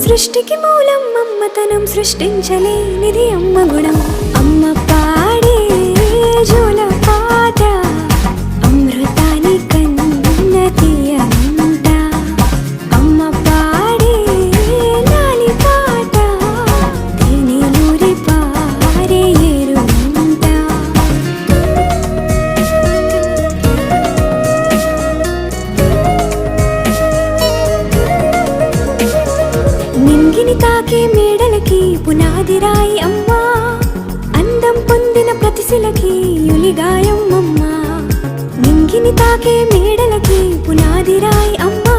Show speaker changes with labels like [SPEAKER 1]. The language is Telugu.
[SPEAKER 1] సృష్టికి మూలం అమ్మతనం, సృష్టించలేనిది అమ్మ గుణం. అమ్మ పాడే జోల పాట అమృతాని కన్న తీయంట. అమ్మ పాడే లాలి పాట తేనెలూరి పారే ఏరుంట. నింగిని తాకే మేడలకి పునాది రాయి అమ్మా, అందం పొందిన ప్రతిశిలకి యులిగాయం అమ్మా. నింగిని తాకే మేడలకి పునాది రాయి అమ్మా,